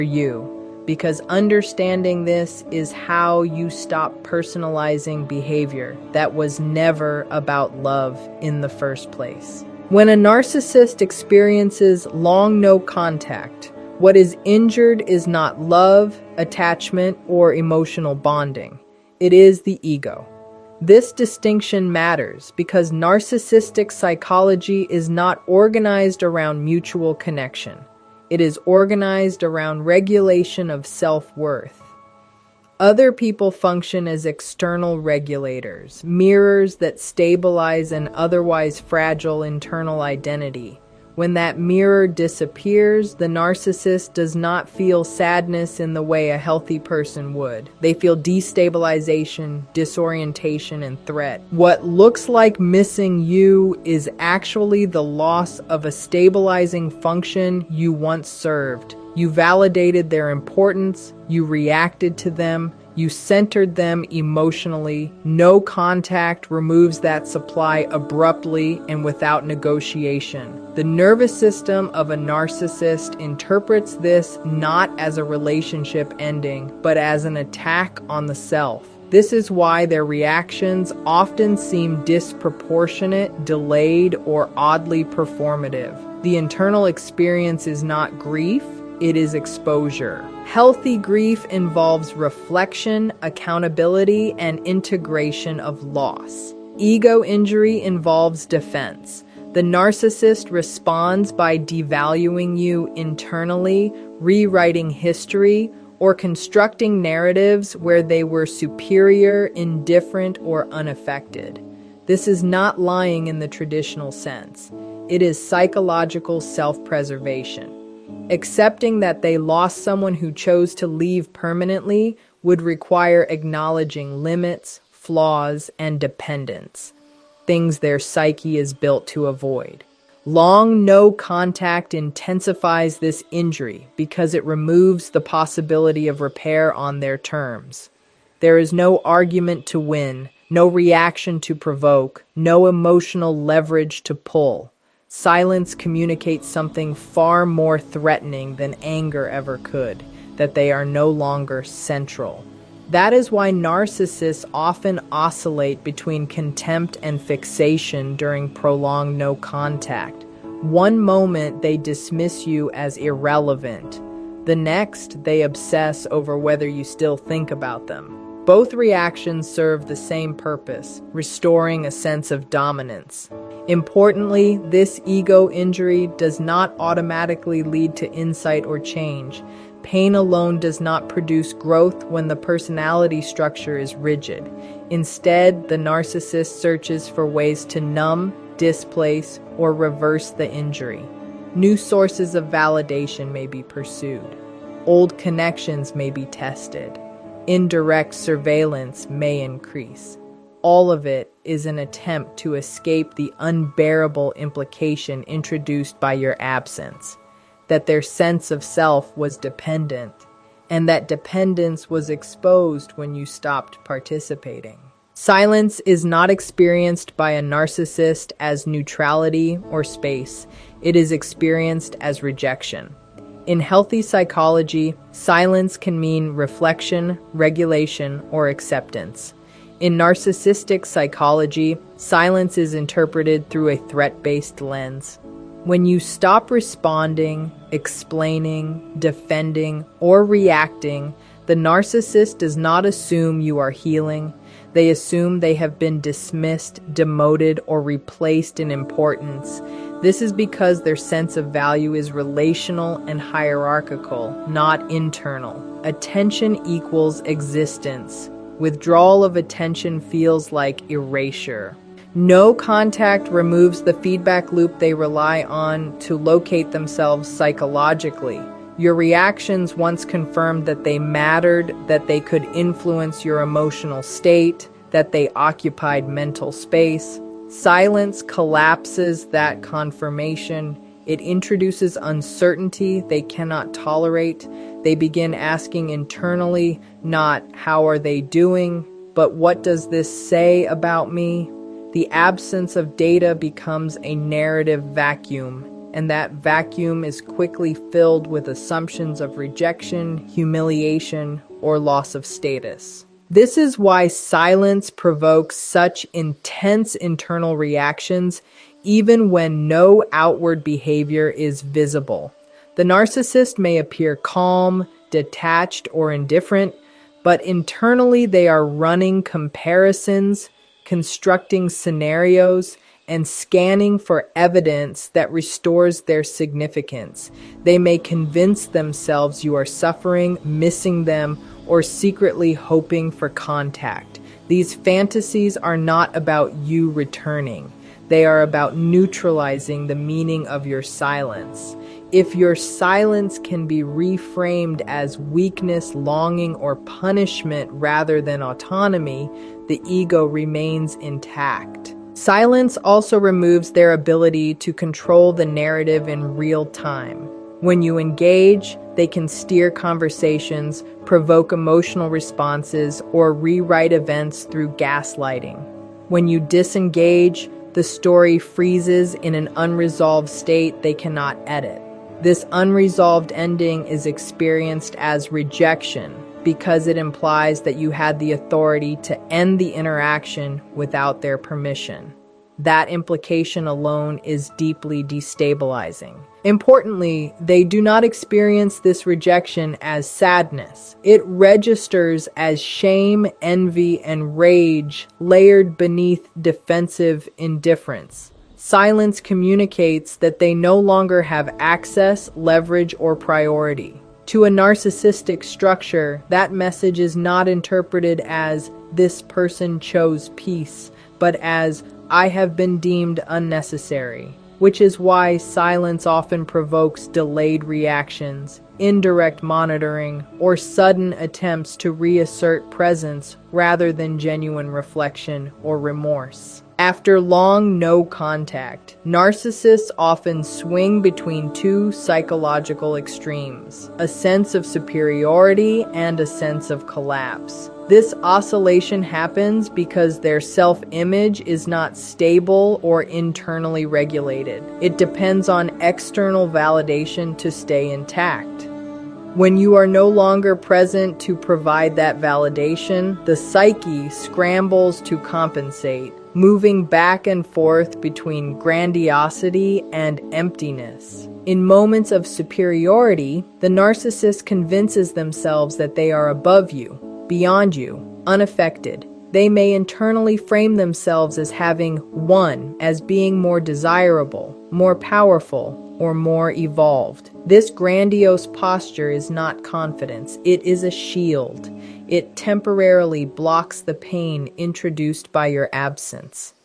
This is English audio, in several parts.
you, because understanding this is how you stop personalizing behavior that was never about love in the first place. When a narcissist experiences long no contact, what is injured is not love, attachment, or emotional bonding. It is the ego. This distinction matters because narcissistic psychology is not organized around mutual connection. It is organized around regulation of self-worth. Other people function as external regulators, mirrors that stabilize an otherwise fragile internal identity. When that mirror disappears, the narcissist does not feel sadness in the way a healthy person would. They feel destabilization, disorientation, and threat. What looks like missing you is actually the loss of a stabilizing function you once served. You validated their importance, you reacted to them, you centered them emotionally. No contact removes that supply abruptly and without negotiation. The nervous system of a narcissist interprets this not as a relationship ending, but as an attack on the self. This is why their reactions often seem disproportionate, delayed, or oddly performative. The internal experience is not grief, it is exposure. Healthy grief involves reflection, accountability, and integration of loss. Ego injury involves defense. The narcissist responds by devaluing you internally, rewriting history, or constructing narratives where they were superior, indifferent, or unaffected. This is not lying in the traditional sense. It is psychological self-preservation. Accepting that they lost someone who chose to leave permanently would require acknowledging limits, flaws, and dependence, things their psyche is built to avoid. Long no contact intensifies this injury because it removes the possibility of repair on their terms. There is no argument to win, no reaction to provoke, no emotional leverage to pull. Silence communicates something far more threatening than anger ever could, that they are no longer central. That is why narcissists often oscillate between contempt and fixation during prolonged no contact. One moment they dismiss you as irrelevant. The next, they obsess over whether you still think about them. Both reactions serve the same purpose, restoring a sense of dominance. Importantly, this ego injury does not automatically lead to insight or change. Pain alone does not produce growth when the personality structure is rigid. Instead, the narcissist searches for ways to numb, displace, or reverse the injury. New sources of validation may be pursued. Old connections may be tested. Indirect surveillance may increase. All of it is an attempt to escape the unbearable implication introduced by your absence, that their sense of self was dependent, and that dependence was exposed when you stopped participating. Silence is not experienced by a narcissist as neutrality or space. It is experienced as rejection. In healthy psychology, silence can mean reflection, regulation, or acceptance. In narcissistic psychology, silence is interpreted through a threat-based lens. When you stop responding, explaining, defending, or reacting, the narcissist does not assume you are healing. They assume they have been dismissed, demoted, or replaced in importance. This is because their sense of value is relational and hierarchical, not internal. Attention equals existence. Withdrawal of attention feels like erasure. No contact removes the feedback loop they rely on to locate themselves psychologically. Your reactions once confirmed that they mattered, that they could influence your emotional state, that they occupied mental space. Silence collapses that confirmation. It introduces uncertainty they cannot tolerate. They begin asking internally, not how are they doing, but what does this say about me? The absence of data becomes a narrative vacuum. and that vacuum is quickly filled with assumptions of rejection, humiliation, or loss of status. This is why silence provokes such intense internal reactions, even when no outward behavior is visible. The narcissist may appear calm, detached, or indifferent, but internally they are running comparisons, constructing scenarios, and scanning for evidence that restores their significance. They may convince themselves you are suffering, missing them, or secretly hoping for contact. These fantasies are not about you returning. They are about neutralizing the meaning of your silence. If your silence can be reframed as weakness, longing, or punishment rather than autonomy, the ego remains intact. Silence also removes their ability to control the narrative in real time. When you engage, they can steer conversations, provoke emotional responses, or rewrite events through gaslighting. When you disengage, the story freezes in an unresolved state they cannot edit. This unresolved ending is experienced as rejection because it implies that you had the authority to end the interaction without their permission. That implication alone is deeply destabilizing. Importantly, they do not experience this rejection as sadness. It registers as shame, envy, and rage layered beneath defensive indifference. Silence communicates that they no longer have access, leverage, or priority. To a narcissistic structure, that message is not interpreted as "this person chose peace," but as "I have been deemed unnecessary," which is why silence often provokes delayed reactions, indirect monitoring, or sudden attempts to reassert presence rather than genuine reflection or remorse. After long no contact, narcissists often swing between two psychological extremes, a sense of superiority and a sense of collapse. This oscillation happens because their self-image is not stable or internally regulated. It depends on external validation to stay intact. When you are no longer present to provide that validation, the psyche scrambles to compensate, moving back and forth between grandiosity and emptiness. In moments of superiority, the narcissist convinces themselves that they are above you, beyond you, unaffected. They may internally frame themselves as having won, as being more desirable, more powerful, or more evolved. This grandiose posture is not confidence, it is a shield. It temporarily blocks the pain introduced by your absence.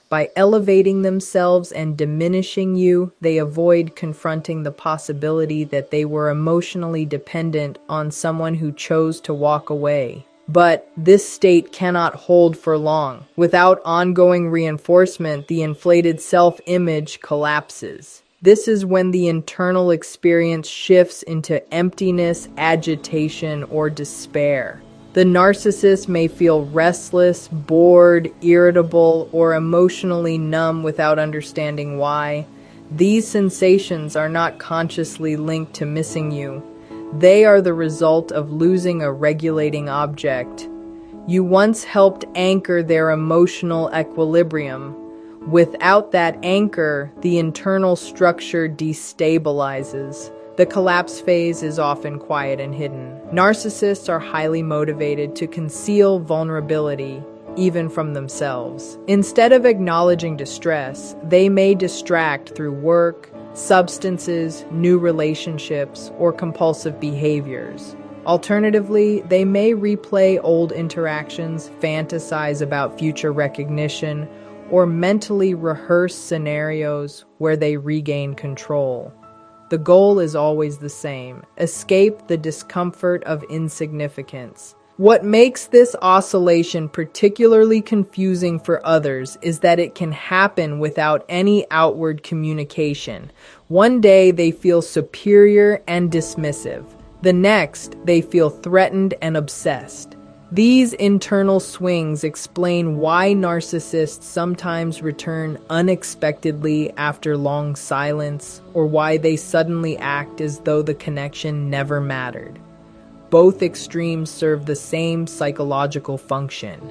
By elevating themselves and diminishing you, they avoid confronting the possibility that they were emotionally dependent on someone who chose to walk away. But this state cannot hold for long. Without ongoing reinforcement, the inflated self-image collapses. This is when the internal experience shifts into emptiness, agitation, or despair. The narcissist may feel restless, bored, irritable, or emotionally numb without understanding why. These sensations are not consciously linked to missing you. They are the result of losing a regulating object. You once helped anchor their emotional equilibrium. Without that anchor, the internal structure destabilizes. The collapse phase is often quiet and hidden. Narcissists are highly motivated to conceal vulnerability, even from themselves. Instead of acknowledging distress, they may distract through work, substances, new relationships, or compulsive behaviors. Alternatively, they may replay old interactions, fantasize about future recognition, or mentally rehearse scenarios where they regain control. The goal is always the same: escape the discomfort of insignificance. What makes this oscillation particularly confusing for others is that it can happen without any outward communication. One day they feel superior and dismissive. The next, they feel threatened and obsessed. These internal swings explain why narcissists sometimes return unexpectedly after long silence, or why they suddenly act as though the connection never mattered. Both extremes serve the same psychological function: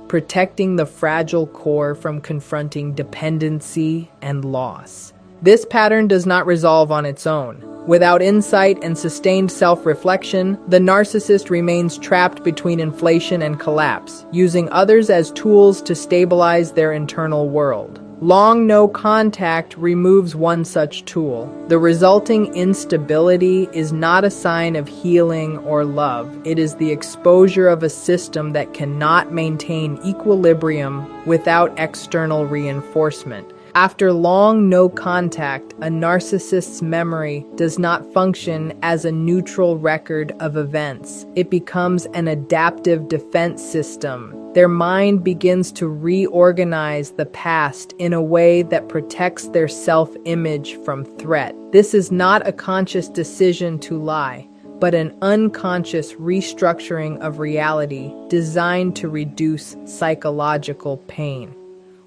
protecting the fragile core from confronting dependency and loss. This pattern does not resolve on its own. Without insight and sustained self-reflection, the narcissist remains trapped between inflation and collapse, using others as tools to stabilize their internal world. Long no contact removes one such tool. The resulting instability is not a sign of healing or love. It is the exposure of a system that cannot maintain equilibrium without external reinforcement. After long no contact, a narcissist's memory does not function as a neutral record of events. It becomes an adaptive defense system. Their mind begins to reorganize the past in a way that protects their self-image from threat. This is not a conscious decision to lie, but an unconscious restructuring of reality designed to reduce psychological pain.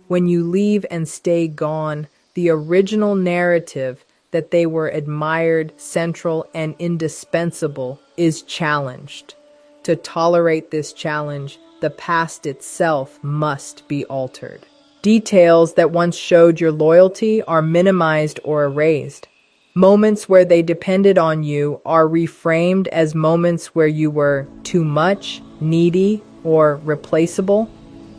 When you leave and stay gone, the original narrative that they were admired, central, and indispensable is challenged. To tolerate this challenge, the past itself must be altered. Details that once showed your loyalty are minimized or erased. Moments where they depended on you are reframed as moments where you were too much, needy, or replaceable.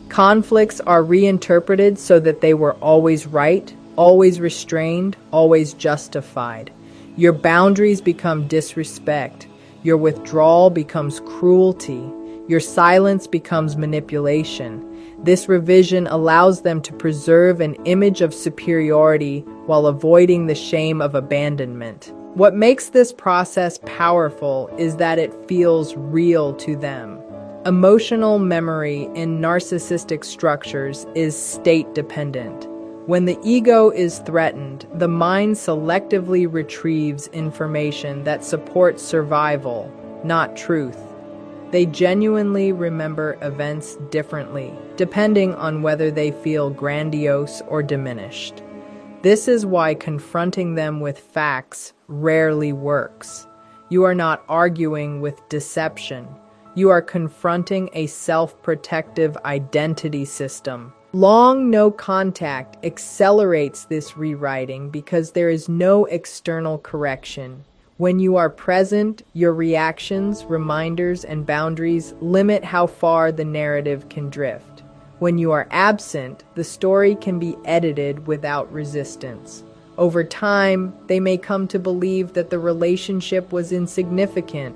Conflicts are reinterpreted so that they were always right, always restrained, always justified. Your boundaries become disrespect. Your withdrawal becomes cruelty. Your silence becomes manipulation. This revision allows them to preserve an image of superiority while avoiding the shame of abandonment. What makes this process powerful is that it feels real to them. Emotional memory in narcissistic structures is state-dependent. When the ego is threatened, the mind selectively retrieves information that supports survival, not truth. They genuinely remember events differently, depending on whether they feel grandiose or diminished. This is why confronting them with facts rarely works. You are not arguing with deception. You are confronting a self-protective identity system. Long no contact accelerates this rewriting because there is no external correction. When you are present, your reactions, reminders, and boundaries limit how far the narrative can drift. When you are absent, the story can be edited without resistance. Over time, they may come to believe that the relationship was insignificant,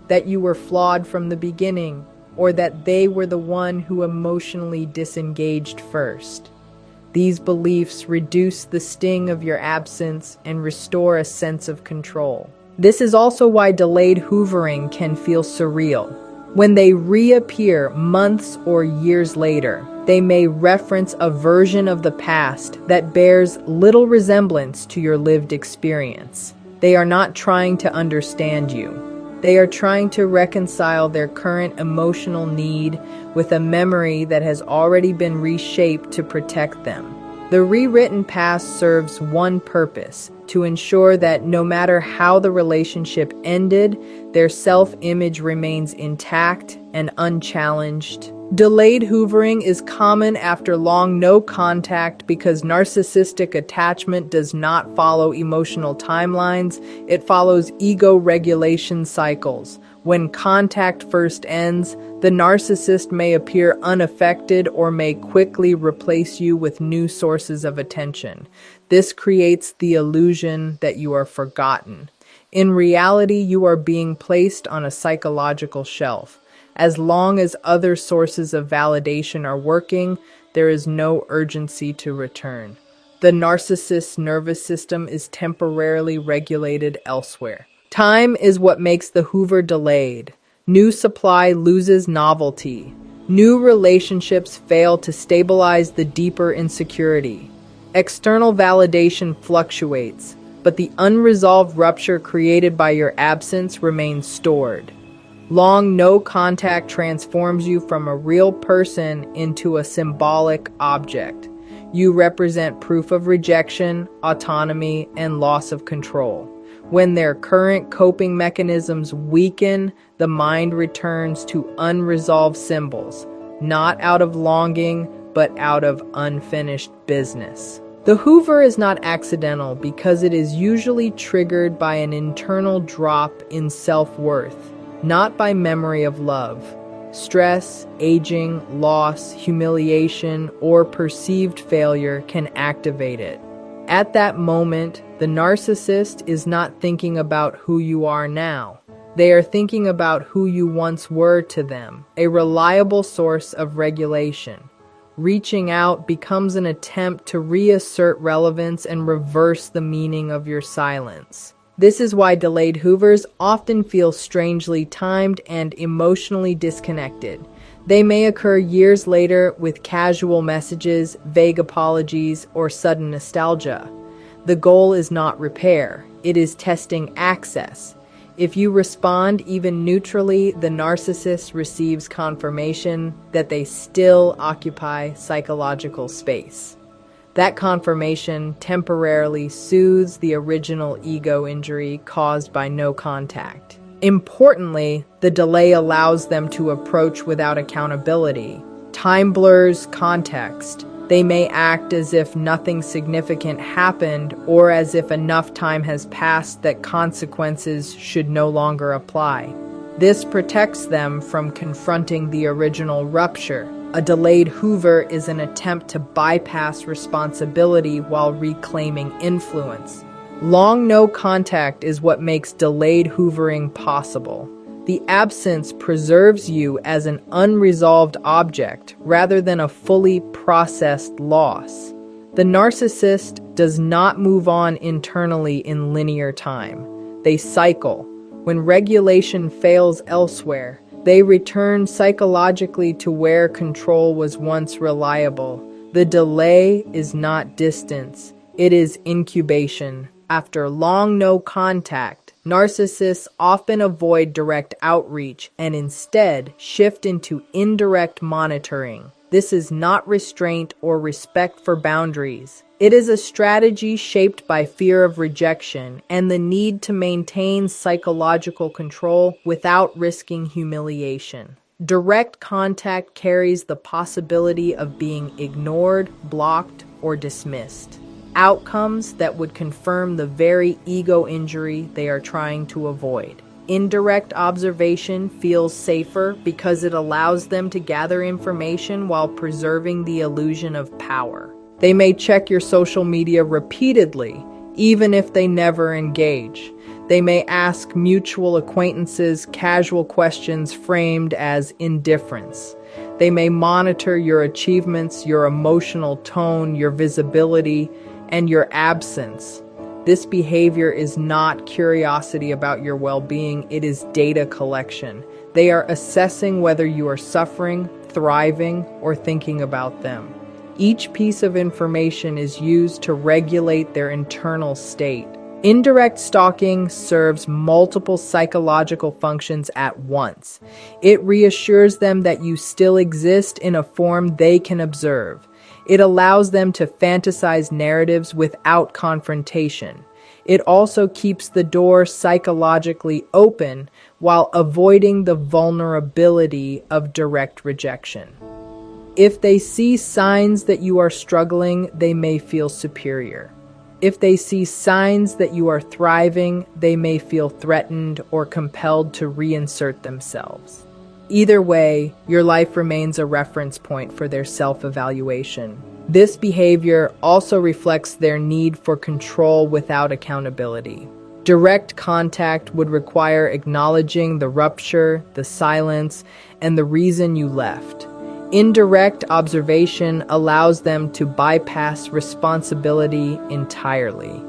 that you were flawed from the beginning, or that they were the one who emotionally disengaged first. These beliefs reduce the sting of your absence and restore a sense of control. This is also why delayed hoovering can feel surreal. When they reappear months or years later, they may reference a version of the past that bears little resemblance to your lived experience. They are not trying to understand you. They are trying to reconcile their current emotional need with a memory that has already been reshaped to protect them. The rewritten past serves one purpose: to ensure that no matter how the relationship ended, their self-image remains intact and unchallenged. Delayed hoovering is common after long no contact because narcissistic attachment does not follow emotional timelines, it follows ego regulation cycles. When contact first ends, the narcissist may appear unaffected or may quickly replace you with new sources of attention. This creates the illusion that you are forgotten. In reality, you are being placed on a psychological shelf. As long as other sources of validation are working, there is no urgency to return. The narcissist's nervous system is temporarily regulated elsewhere. Time is what makes the hoover delayed. New supply loses novelty. New relationships fail to stabilize the deeper insecurity. External validation fluctuates, but the unresolved rupture created by your absence remains stored. Long no contact transforms you from a real person into a symbolic object. You represent proof of rejection, autonomy, and loss of control. When their current coping mechanisms weaken, the mind returns to unresolved symbols, not out of longing, but out of unfinished business. The Hoover is not accidental because it is usually triggered by an internal drop in self-worth, not by memory of love. Stress, aging, loss, humiliation, or perceived failure can activate it. At that moment, the narcissist is not thinking about who you are now. They are thinking about who you once were to them, a reliable source of regulation. Reaching out becomes an attempt to reassert relevance and reverse the meaning of your silence. This is why delayed Hoovers often feel strangely timed and emotionally disconnected. They may occur years later with casual messages, vague apologies, or sudden nostalgia. The goal is not repair, it is testing access. If you respond even neutrally, the narcissist receives confirmation that they still occupy psychological space. That confirmation temporarily soothes the original ego injury caused by no contact. Importantly, the delay allows them to approach without accountability. Time blurs context. They may act as if nothing significant happened or as if enough time has passed that consequences should no longer apply. This protects them from confronting the original rupture. A delayed Hoover is an attempt to bypass responsibility while reclaiming influence. Long no contact is what makes delayed Hoovering possible. The absence preserves you as an unresolved object rather than a fully processed loss. The narcissist does not move on internally in linear time. They cycle. When regulation fails elsewhere, they return psychologically to where control was once reliable. The delay is not distance, it is incubation. After long no contact, narcissists often avoid direct outreach and instead shift into indirect monitoring. This is not restraint or respect for boundaries. It is a strategy shaped by fear of rejection and the need to maintain psychological control without risking humiliation. Direct contact carries the possibility of being ignored, blocked, or dismissed. Outcomes that would confirm the very ego injury they are trying to avoid. Indirect observation feels safer because it allows them to gather information while preserving the illusion of power. They may check your social media repeatedly, even if they never engage. They may ask mutual acquaintances casual questions framed as indifference. They may monitor your achievements, your emotional tone, your visibility, and your absence. This behavior is not curiosity about your well-being, it is data collection. They are assessing whether you are suffering, thriving, or thinking about them. Each piece of information is used to regulate their internal state. Indirect stalking serves multiple psychological functions at once. It reassures them that you still exist in a form they can observe. It allows them to fantasize narratives without confrontation. It also keeps the door psychologically open while avoiding the vulnerability of direct rejection. If they see signs that you are struggling, they may feel superior. If they see signs that you are thriving, they may feel threatened or compelled to reinsert themselves. Either way, your life remains a reference point for their self-evaluation. This behavior also reflects their need for control without accountability. Direct contact would require acknowledging the rupture, the silence, and the reason you left. Indirect observation allows them to bypass responsibility entirely.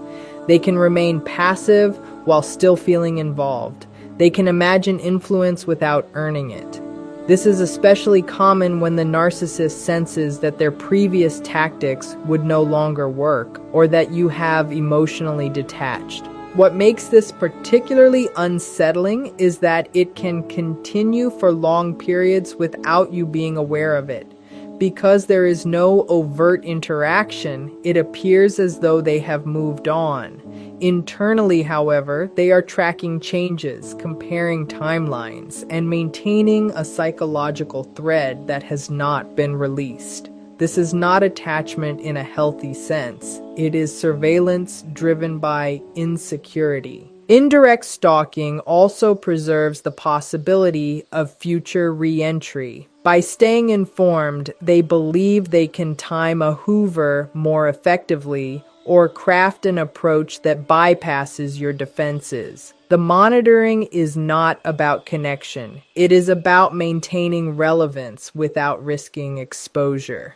They can remain passive while still feeling involved. They can imagine influence without earning it. This is especially common when the narcissist senses that their previous tactics would no longer work or that you have emotionally detached. What makes this particularly unsettling is that it can continue for long periods without you being aware of it. Because there is no overt interaction, it appears as though they have moved on. Internally, however, they are tracking changes, comparing timelines, and maintaining a psychological thread that has not been released. This is not attachment in a healthy sense. It is surveillance driven by insecurity. Indirect stalking also preserves the possibility of future re-entry. By staying informed, they believe they can time a Hoover more effectively or craft an approach that bypasses your defenses. The monitoring is not about connection. It is about maintaining relevance without risking exposure.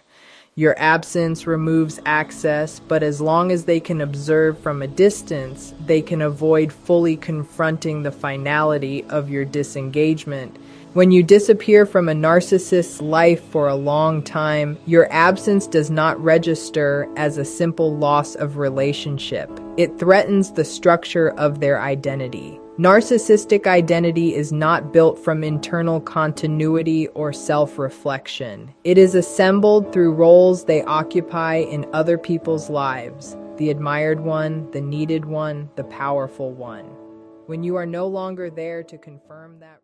Your absence removes access, but as long as they can observe from a distance, they can avoid fully confronting the finality of your disengagement. When you disappear from a narcissist's life for a long time, your absence does not register as a simple loss of relationship. It threatens the structure of their identity. Narcissistic identity is not built from internal continuity or self-reflection. It is assembled through roles they occupy in other people's lives: the admired one, the needed one, the powerful one. When you are no longer there to confirm that